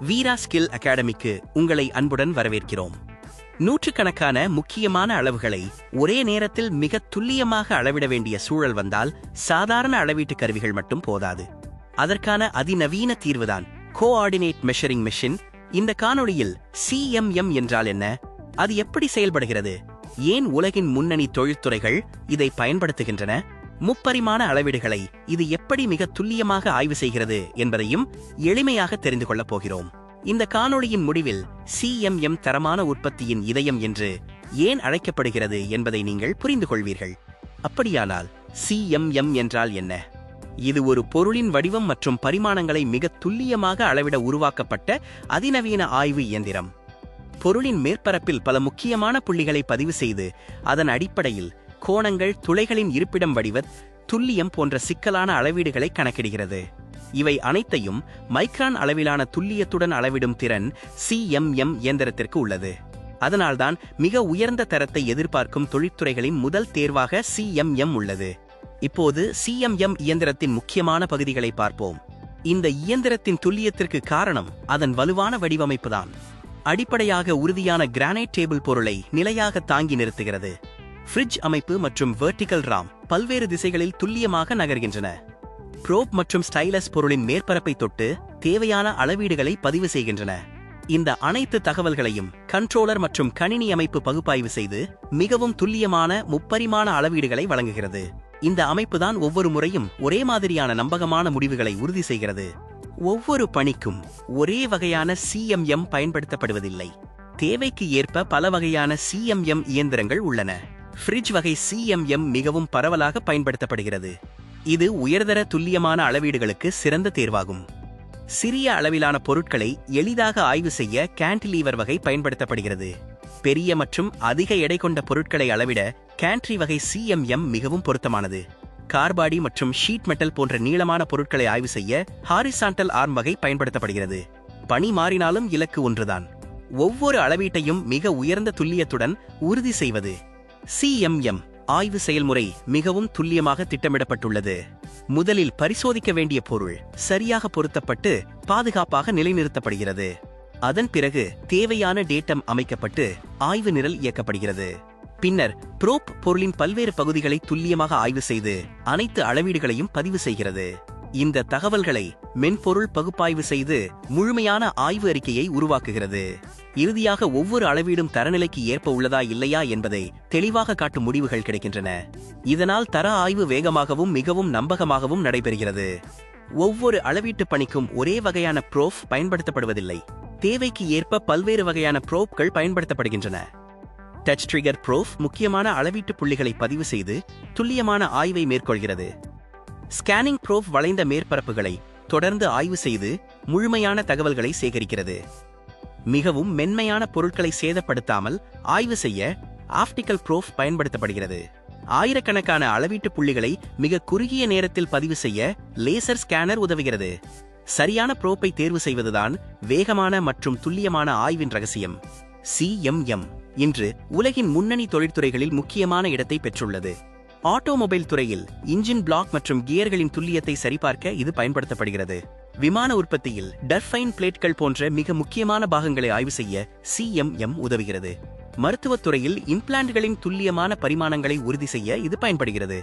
வீரா skill அகாடமிக்கு உங்களை அன்புடன் வரவேற்கிறோம். நூற்றுக்கணக்கான முக்கியமான அளவுகளை ஒரே நேரத்தில் மிக துல்லியமாக அளவிட வேண்டிய சூழல் வந்தால் சாதாரண அளவீட்டு கருவிகள் மட்டும் போதாது. அதற்கான அதிநவீன தீர்வுதான் கோஆர்டினேட் மெஷரிங் மெஷின். இந்த காணொளியில் CMM என்றால் என்ன, அது எப்படி செயல்படுகிறது, ஏன் உலகின் முன்னணி தொழில்துறைகள் இதை பயன்படுத்துகின்றன, முப்பரிமாண அளவீடுகளை இது எப்படி மிக துல்லியமாக ஆய்வு செய்கிறது என்பதையும் எளிமையாக தெரிந்து கொள்ளப் போகிறோம். இந்த காணொளியின் முடிவில் CMM தரமான உற்பத்தியின் இதயம் என்று ஏன் அழைக்கப்படுகிறது என்பதை நீங்கள் புரிந்து கொள்வீர்கள். அப்படியானால் CMM என்றால் என்ன? இது ஒரு பொருளின் வடிவம் மற்றும் பரிமாணங்களை மிக துல்லியமாக அளவிட உருவாக்கப்பட்ட அதிநவீன ஆய்வு இயந்திரம். பொருளின் மேற்பரப்பில் பல முக்கியமான புள்ளிகளை பதிவு செய்து அதன் அடிப்படையில் கோணங்கள், துளைகளின் இருப்பிடம், வடிவ துல்லியம் போன்ற சிக்கலான அளவீடுகளை கணக்கிடுகிறது. இவை அனைத்தையும் மைக்ரான் அளவிலான துல்லியத்துடன் அளவிடும் திறன் CMM இயந்திரத்திற்கு உள்ளது. அதனால்தான் மிக உயர்ந்த தரத்தை எதிர்பார்க்கும் தொழிற்துறைகளின் முதல் தேர்வாக CMM உள்ளது. இப்போது CMM இயந்திரத்தின் முக்கியமான பகுதிகளை பார்ப்போம். இந்த இயந்திரத்தின் துல்லியத்திற்கு காரணம் அதன் வலுவான வடிவமைப்புதான். அடிப்படையாக உறுதியான கிரானைட் டேபிள் பொருளை நிலையாக தாங்கி நிறுத்துகிறது. ஃப்ரிட்ஜ் அமைப்பு மற்றும் வெர்டிகல் ராம் பல்வேறு திசைகளில் துல்லியமாக நகர்கின்றன. ப்ரோப் மற்றும் ஸ்டைலஸ் பொருளின் மேற்பரப்பை தொட்டு தேவையான அளவீடுகளை பதிவு செய்கின்றன. இந்த அனைத்து தகவல்களையும் கண்ட்ரோலர் மற்றும் கணினி அமைப்பு பகுப்பாய்வு செய்து மிகவும் துல்லியமான முப்பரிமாண அளவீடுகளை வழங்குகிறது. இந்த அமைப்புதான் ஒவ்வொரு முறையும் ஒரே மாதிரியான நம்பகமான முடிவுகளை உறுதி செய்கிறது. ஒவ்வொரு பணிக்கும் ஒரே வகையான CMM பயன்படுத்தப்படுவதில்லை. தேவைக்கு ஏற்ப பல வகையான CMM இயந்திரங்கள் உள்ளன. ஃப்ரிட்ஜ் வகை CMM மிகவும் பரவலாக பயன்படுத்தப்படுகிறது. இது உயர்தர துல்லியமான அளவீடுகளுக்கு சிறந்த தேர்வாகும். சிறிய அளவிலான பொருட்களை எளிதாக ஆய்வு செய்ய கேன்டிலீவர் வகை பயன்படுத்தப்படுகிறது. பெரிய மற்றும் அதிக எடை கொண்ட பொருட்களை அளவிட கேன்ட்ரி வகை CMM மிகவும் பொருத்தமானது. கார்பாடி மற்றும் ஷீட் மெட்டல் போன்ற நீளமான பொருட்களை ஆய்வு செய்ய ஹாரிசான்டல் ஆர்ம் வகை பயன்படுத்தப்படுகிறது. பணி மாறினாலும் இலக்கு ஒன்றுதான்: ஒவ்வொரு அளவீட்டையும் மிக உயர்ந்த துல்லியத்துடன் உறுதி செய்வது. CMM ஆய்வு செயல்முறை மிகவும் துல்லியமாக திட்டமிடப்பட்டுள்ளது. முதலில் பரிசோதிக்க வேண்டிய பொருள் சரியாக பொருத்தப்பட்டு பாதுகாப்பாக நிலைநிறுத்தப்படுகிறது. அதன் பிறகு தேவையான டேட்டம் அமைக்கப்பட்டு ஆய்வு நிரல் இயக்கப்படுகிறது. பின்னர் ப்ரோப் பொருளின் பல்வேறு பகுதிகளை துல்லியமாக ஆய்வு செய்து அனைத்து அளவீடுகளையும் பதிவு செய்கிறது. இந்த தகவல்களை மென்பொருள் பகுப்பாய்வு செய்து முழுமையான ஆய்வு அறிக்கையை உருவாக்குகிறது. இறுதியாக ஒவ்வொரு அளவீடும் தரநிலைக்கு ஏற்ப உள்ளதா இல்லையா என்பதை தெளிவாக காட்டும் முடிவுகள் கிடைக்கின்றன. இதனால் தர ஆய்வு வேகமாகவும் மிகவும் நம்பகமாகவும் நடைபெறுகிறது. ஒவ்வொரு அளவீட்டு பணிக்கும் ஒரே வகையான ப்ரோப் பயன்படுத்தப்படுவதில்லை. தேவைக்கு ஏற்ப பல்வேறு வகையான ப்ரோப்கள் பயன்படுத்தப்படுகின்றன. டச் ட்ரிகர் ப்ரோப் முக்கியமான அளவீட்டு புள்ளிகளை பதிவு செய்து துல்லியமான ஆய்வை மேற்கொள்கிறது. ஸ்கேனிங் ப்ரோப் வளைந்த மேற்பரப்புகளை தொடர்ந்து ஆய்வு செய்து முழுமையான தகவல்களை சேகரிக்கிறது. மிகவும் மென்மையான பொருட்களை சேதப்படுத்தாமல் ஆய்வு செய்ய ஆப்டிகல் ப்ரோப் பயன்படுத்தப்படுகிறது. ஆயிரக்கணக்கான அளவீட்டு புள்ளிகளை மிக குறுகிய நேரத்தில் பதிவு செய்ய லேசர் ஸ்கேனர் உதவுகிறது. சரியான ப்ரோப்பை தேர்வு செய்வதுதான் வேகமான மற்றும் துல்லியமான ஆய்வின் ரகசியம். CMM இன்று உலகின் முன்னணி தொழிற்துறைகளில் முக்கியமான இடத்தை பெற்றுள்ளது. ஆட்டோமொபைல் துறையில் இன்ஜின் பிளாக் மற்றும் கியர்களின் துல்லியத்தை சரிபார்க்க இது பயன்படுத்தப்படுகிறது. விமான உற்பத்தியில் டர்ஃபைன் பிளேட்கள் போன்ற மிக முக்கியமான பாகங்களை ஆய்வு செய்ய CMM உதவுகிறது. மருத்துவத் துறையில் இம்ப்ளான்ட்களின் துல்லியமான பரிமாணங்களை உறுதி செய்ய இது பயன்படுகிறது.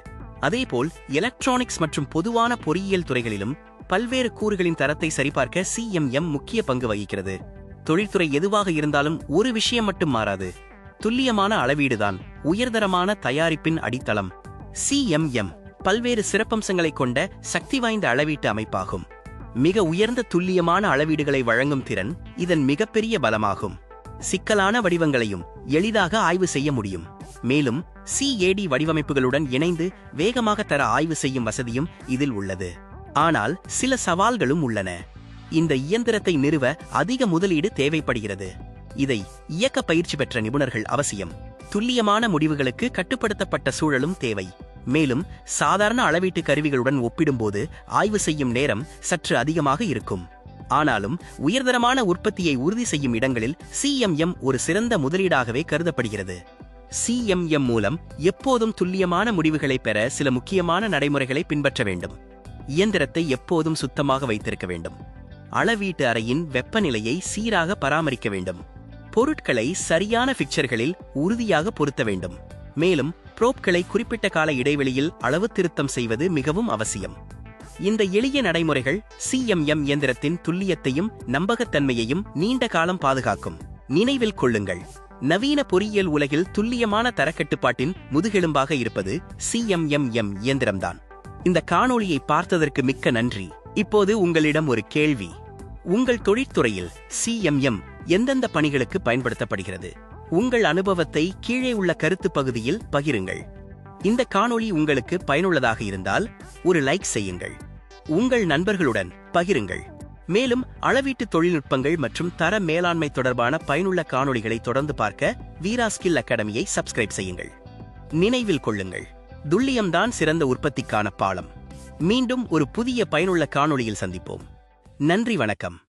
அதேபோல் எலக்ட்ரானிக்ஸ் மற்றும் பொதுவான பொறியியல் துறைகளிலும் பல்வேறு கூறுகளின் தரத்தை சரிபார்க்க CMM முக்கிய பங்கு வகிக்கிறது. தொழில்துறை எதுவாக இருந்தாலும் ஒரு விஷயம் மட்டும் மாறாது: துல்லியமான அளவீடுதான் உயர்தரமான தயாரிப்பின் அடித்தளம். CMM பல்வேறு சிறப்பம்சங்களை கொண்ட சக்தி வாய்ந்த அளவீட்டு அமைப்பாகும். மிக உயர்ந்த துல்லியமான அளவீடுகளை வழங்கும் திறன் இதன் மிகப்பெரிய பலமாகும். சிக்கலான வடிவங்களையும் எளிதாக ஆய்வு செய்ய முடியும். மேலும் CAD வடிவமைப்புகளுடன் இணைந்து வேகமாக தர ஆய்வு செய்யும் வசதியும் இதில் உள்ளது. ஆனால் சில சவால்களும் உள்ளன. இந்த இயந்திரத்தை நிறுவ அதிக முதலீடு தேவைப்படுகிறது. இதை இயக்க பயிற்சி பெற்ற நிபுணர்கள் அவசியம். துல்லியமான முடிவுகளுக்கு கட்டுப்படுத்தப்பட்ட சூழலும் தேவை. மேலும் சாதாரண அளவீட்டு கருவிகளுடன் ஒப்பிடும்போது ஆய்வு செய்யும் நேரம் சற்று அதிகமாக இருக்கும். ஆனாலும் உயர்தரமான உற்பத்தியை உறுதி செய்யும் இடங்களில் CMM ஒரு சிறந்த முதலீடாகவே கருதப்படுகிறது. CMM மூலம் எப்போதும் துல்லியமான முடிவுகளை பெற சில முக்கியமான நடைமுறைகளை பின்பற்ற வேண்டும். இயந்திரத்தை எப்போதும் சுத்தமாக வைத்திருக்க வேண்டும். அளவீட்டு அறையின் வெப்பநிலையை சீராக பராமரிக்க வேண்டும். பொருட்களை சரியான ஃபிக்சர்களில் உறுதியாக பொருத்த வேண்டும். மேலும் ப்ரோப்களை குறிப்பிட்ட கால இடைவெளியில் அளவு திருத்தம் செய்வது மிகவும் அவசியம். இந்த எளிய நடைமுறைகள் சிஎம்எம் இயந்திரத்தின் துல்லியத்தையும் நம்பகத்தன்மையையும் நீண்ட காலம் பாதுகாக்கும். நினைவில் கொள்ளுங்கள், நவீன பொறியியல் உலகில் துல்லியமான தரக்கட்டுப்பாட்டின் முதுகெலும்பாக இருப்பது சிஎம்எம் இயந்திரம்தான். இந்த காணொளியை பார்த்ததற்கு மிக்க நன்றி. இப்போது உங்களிடம் ஒரு கேள்வி. உங்கள் தொழிற்துறையில் சிஎம்எம் எந்தெந்த பணிகளுக்கு பயன்படுத்தப்படுகிறது? உங்கள் அனுபவத்தை கீழே உள்ள கருத்து பகுதியில் பகிருங்கள். இந்த காணொளி உங்களுக்கு பயனுள்ளதாக இருந்தால் ஒரு லைக் செய்யுங்கள். உங்கள் நண்பர்களுடன் பகிருங்கள். மேலும் அளவீட்டு தொழில்நுட்பங்கள் மற்றும் தர மேலாண்மை தொடர்பான பயனுள்ள காணொளிகளை தொடர்ந்து பார்க்க வீரா ஸ்கில் அகாடமியை சப்ஸ்கிரைப் செய்யுங்கள். நினைவில் கொள்ளுங்கள், துல்லியம்தான் சிறந்த உற்பத்திக்கான பாலம். மீண்டும் ஒரு புதிய பயனுள்ள காணொளியில் சந்திப்போம். நன்றி, வணக்கம்.